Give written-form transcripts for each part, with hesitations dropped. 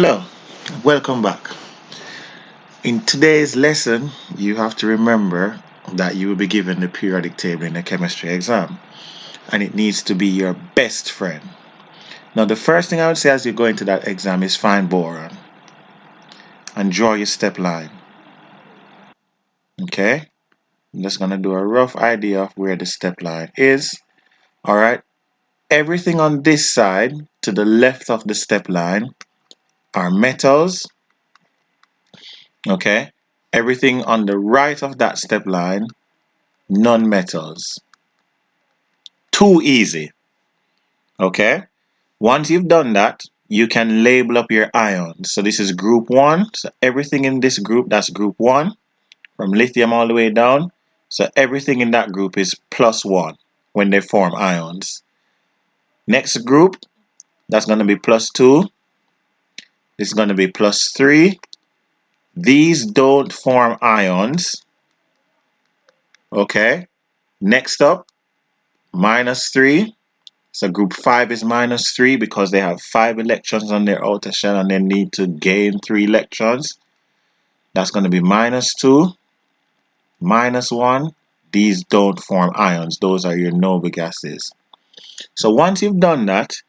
Hello, welcome back. In today's lesson, you have to remember that you will be given the periodic table in the chemistry exam, and it needs to be your best friend. Now, the first thing I would say as you go into that exam is find boron and draw your step line. Okay, I'm just going to do a rough idea of where the step line is. All right, everything on this side to the left of the step line are metals. Okay, everything on the right of that step line, non-metals. Too easy. Okay, once you've done that, you can label up your ions. So this is group 1. So everything in this group, that's group 1, from lithium all the way down. So everything in that group is +1 when they form ions. Next group, that's going to be +2. This is going to be +3. These don't form ions. Okay, next up, -3. So group 5 is -3 because they have 5 electrons on their outer shell and they need to gain 3 electrons. That's going to be -2, -1. These don't form ions. Those are your noble gases. So once you've done that,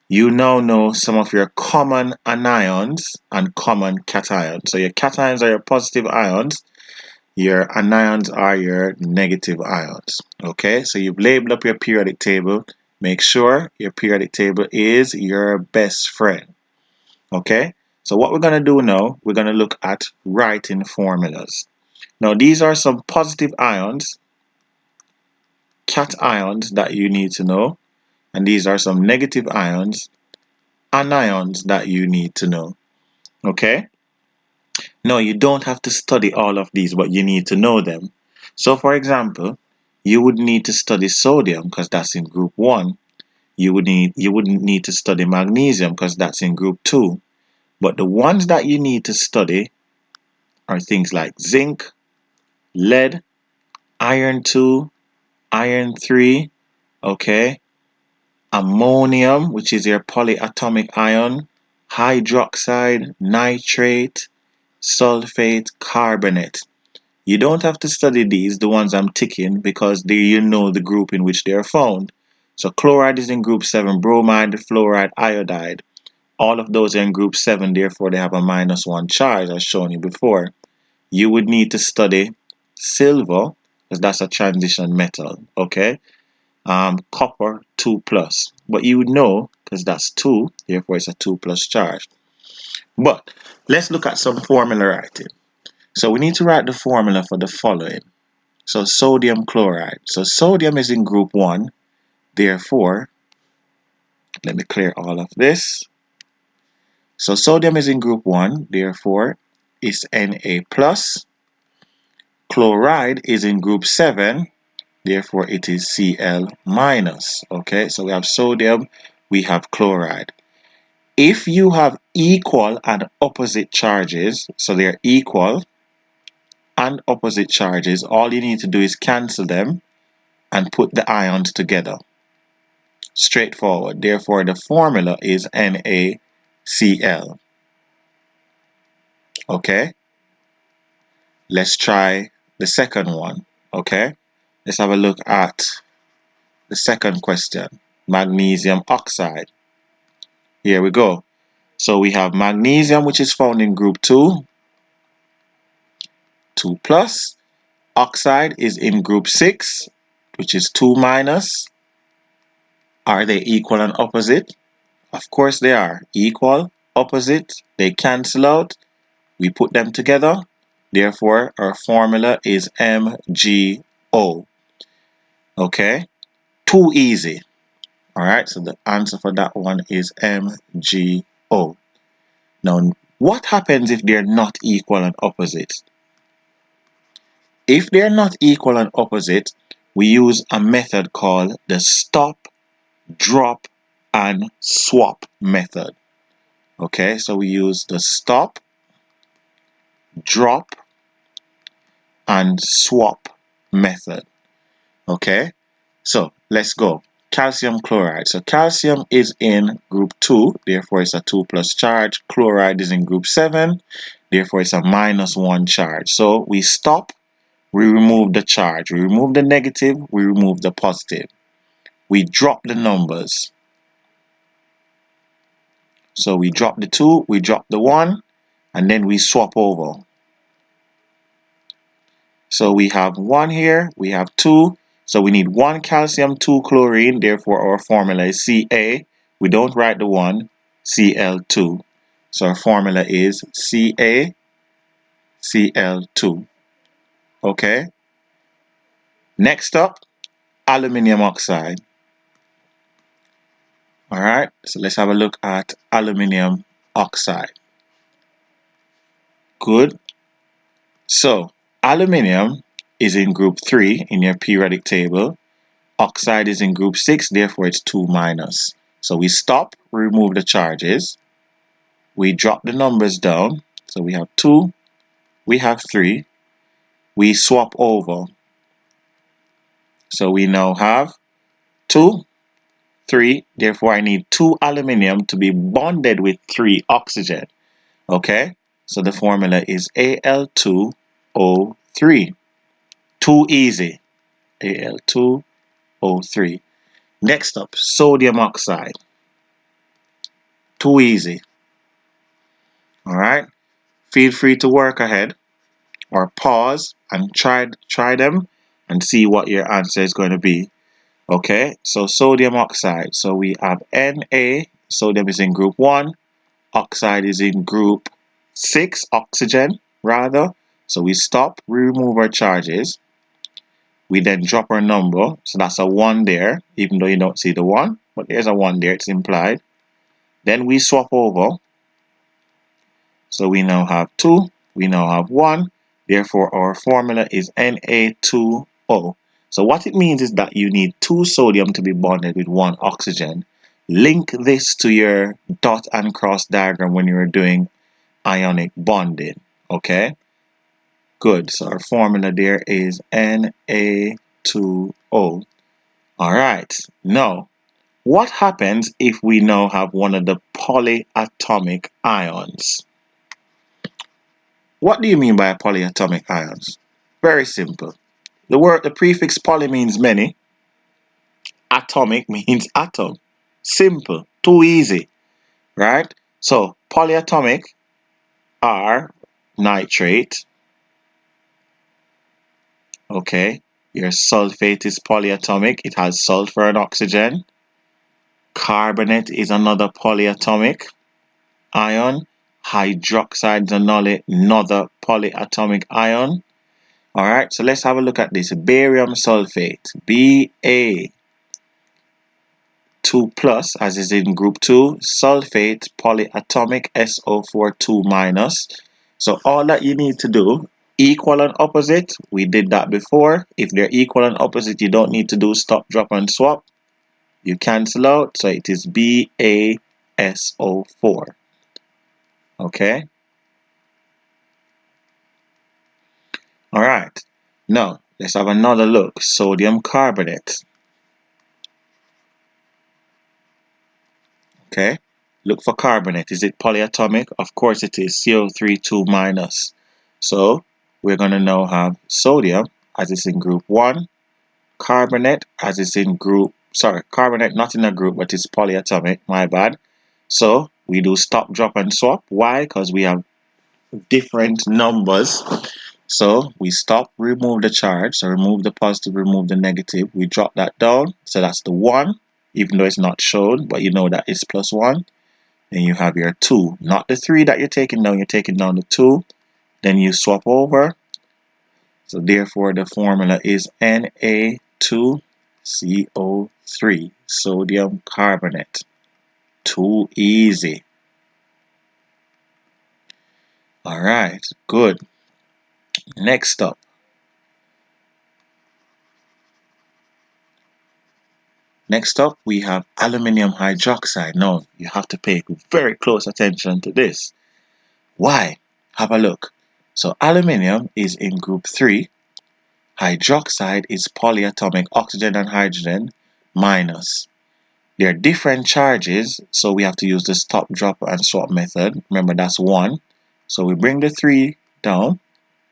you now know some of your common anions and common cations. So your cations are your positive ions. Your anions are your negative ions. Okay, so you've labeled up your periodic table. Make sure your periodic table is your best friend. Okay, so what we're going to do now, we're going to look at writing formulas. Now, these are some positive ions, cations that you need to know, and these are some negative ions, anions that you need to know. Okay, now you don't have to study all of these, but you need to know them. So, for example, you would need to study sodium because that's in group 1. You wouldn't need to study magnesium because that's in group 2. But the ones that you need to study are things like zinc, lead, iron 2, iron 3, okay, ammonium, which is your polyatomic ion, hydroxide, nitrate, sulfate, carbonate. You don't have to study these, the ones I'm ticking, because you know the group in which they are found. So chloride is in group 7, bromide, fluoride, iodide. All of those are in group 7, therefore they have a -1 charge, as shown you before. You would need to study silver, because that's a transition metal, okay? Copper, 2+. But you would know, because that's 2, therefore it's a 2+ charge. But let's look at some formula writing. So we need to write the formula for the following. So sodium chloride. So sodium is in group 1, therefore, let me clear all of this. So sodium is in group 1, therefore, it's Na+. Chloride is in group 7, therefore it is Cl-. Okay, so we have sodium, we have chloride. If you have equal and opposite charges, so they're equal and opposite charges, all you need to do is cancel them and put the ions together. Straightforward. Therefore, the formula is NaCl. Okay? Let's try the second one. Okay? Let's have a look at the second question. Magnesium oxide. Here we go. So we have magnesium, which is found in group 2, 2+. Oxide is in group 6, which is 2-. Are they equal and opposite? Of course they are. Equal, opposite, they cancel out. We put them together. Therefore, our formula is MgO. Okay? Too easy. Alright, so the answer for that one is MgO. Now, what happens if they're not equal and opposite? If they're not equal and opposite, we use a method called the stop, drop, and swap method. Okay, so we use the stop, drop, and swap method. Okay, so let's go. calcium chloride. So calcium is in group 2, therefore it's a 2 plus charge. Chloride is in group 7, therefore it's a -1 charge. So we stop, we remove the charge, we remove the negative, we remove the positive. We drop the numbers. So we drop the 2, we drop the 1, and then we swap over. So we have 1 here, we have 2. So we need 1 calcium, 2 chlorine, therefore our formula is Ca. We don't write the 1, Cl2. So our formula is CaCl2. Okay? Next up, aluminium oxide. Alright, so let's have a look at aluminium oxide. Good. So, aluminium is in group 3 in your periodic table. Oxide is in group 6, therefore it's 2 minus. So we stop, remove the charges. We drop the numbers down. So we have 2, we have 3. We swap over. So we now have 2, 3. Therefore I need 2 aluminium to be bonded with 3 oxygen. Okay? So the formula is Al2O3. Too easy. Al2O3. Next up, sodium oxide. Too easy. Alright? Feel free to work ahead or pause and try them and see what your answer is going to be. Okay, so sodium oxide. So we have Na, sodium is in group 1, oxide is in group 6, oxygen rather. So we stop, we remove our charges. We then drop our number. So that's a 1 there, even though you don't see the 1, but there's a 1 there, it's implied. Then we swap over. So we now have 2, we now have 1. Therefore, our formula is Na2O. So what it means is that you need 2 sodium to be bonded with 1 oxygen. Link this to your dot and cross diagram when you're doing ionic bonding. Okay? Good. So our formula there is Na2O. Alright. Now, what happens if we now have one of the polyatomic ions? What do you mean by polyatomic ions? Very simple. The prefix poly means many. Atomic means atom. Simple. Too easy. Right? So, polyatomic are nitrate. Okay. Your sulfate is polyatomic. It has sulfur and oxygen. Carbonate is another polyatomic ion. Hydroxide is another polyatomic ion. Alright, so let's have a look at this. Barium sulfate, Ba2+, as is in group 2. Sulfate, polyatomic, SO4 2-. So all that you need to do, equal and opposite, we did that before. If they're equal and opposite, you don't need to do stop, drop, and swap. You cancel out, so it is BaSO4. Okay? Alright, now let's have another look. Sodium carbonate. Okay, look for carbonate. Is it polyatomic? Of course it is. CO3 2-. So we're going to now have sodium as it's in group 1, carbonate as it's in group, carbonate not in a group but it's polyatomic, my bad. So we do stop, drop, and swap. Why? Because we have different numbers. So we stop, remove the charge, so remove the positive, remove the negative. We drop that down, so that's the 1, even though it's not shown, but you know that it's +1. Then you have your 2, not the 3 that you're taking down the 2. Then you swap over. So therefore the formula is Na2CO3, sodium carbonate. Too easy. Alright, good. Next up. Next up, we have aluminium hydroxide. Now, you have to pay very close attention to this. Why? Have a look. So, aluminium is in group 3. Hydroxide is polyatomic, oxygen and hydrogen. minus. There are different charges, so we have to use the stop, drop, and swap method. Remember, that's 1. So we bring the 3 down,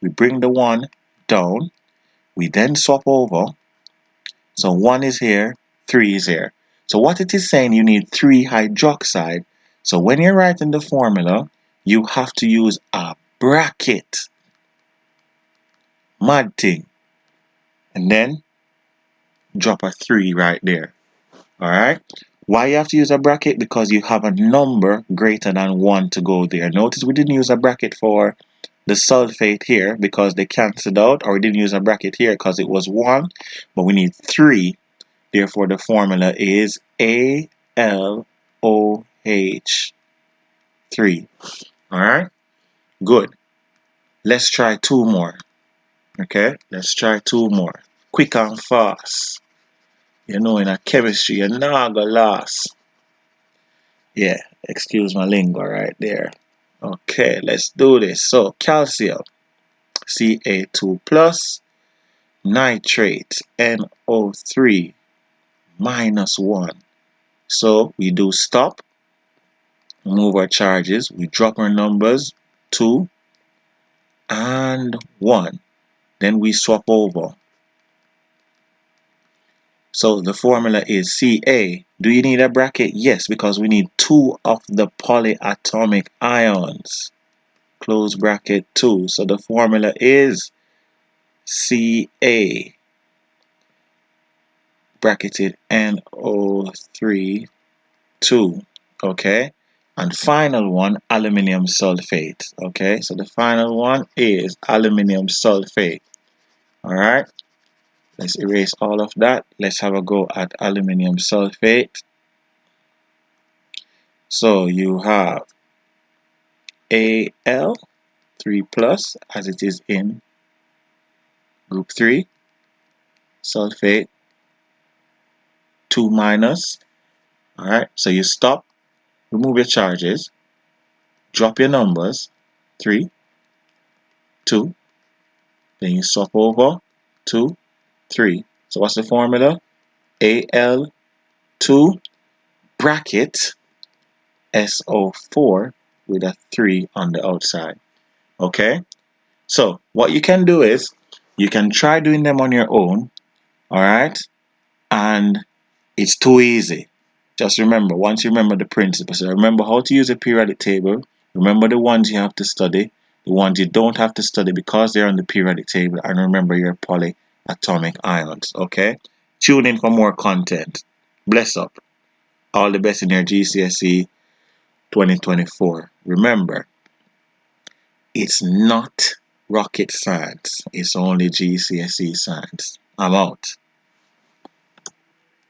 we bring the 1 down, we then swap over. So 1 is here, 3 is here. So what it is saying, you need 3 hydroxide. So when you're writing the formula, you have to use a bracket. Mad thing. And then drop a 3 right there. Alright? Why you have to use a bracket? Because you have a number greater than 1 to go there. Notice we didn't use a bracket for the sulfate here because they cancelled out, or we didn't use a bracket here because it was 1, but we need 3. Therefore, the formula is AlOH3. Alright? Good. Let's try 2 more. Okay? Let's try 2 more. Quick and fast. You know, in a chemistry, you're not gonna last. Yeah, excuse my lingo right there. Okay, let's do this. So, calcium, Ca2 plus, nitrate, NO3 minus 1. So, we do stop, move our charges, we drop our numbers, 2 and 1. Then we swap over. So the formula is Ca. Do you need a bracket? Yes, because we need 2 of the polyatomic ions. Close bracket 2. So the formula is Ca bracketed NO3 2. Okay. And final one, aluminium sulfate. Okay. So the final one is aluminium sulfate. Alright. Let's erase all of that. Let's have a go at aluminium sulfate. So you have Al3 plus as it is in group 3, sulfate 2 minus. Alright, so you stop, remove your charges, drop your numbers, 3, 2, then you swap over, 2, 3. So what's the formula? Al2 bracket SO4 with a 3 on the outside. Okay? So what you can do is you can try doing them on your own, alright? And it's too easy. Just remember, once you remember the principles, so remember how to use a periodic table, remember the ones you have to study, the ones you don't have to study because they're on the periodic table, and remember your polyatomic ions, okay? Tune in for more content. Bless up. All the best in your GCSE 2024. Remember, it's not rocket science. It's only GCSE science. I'm out.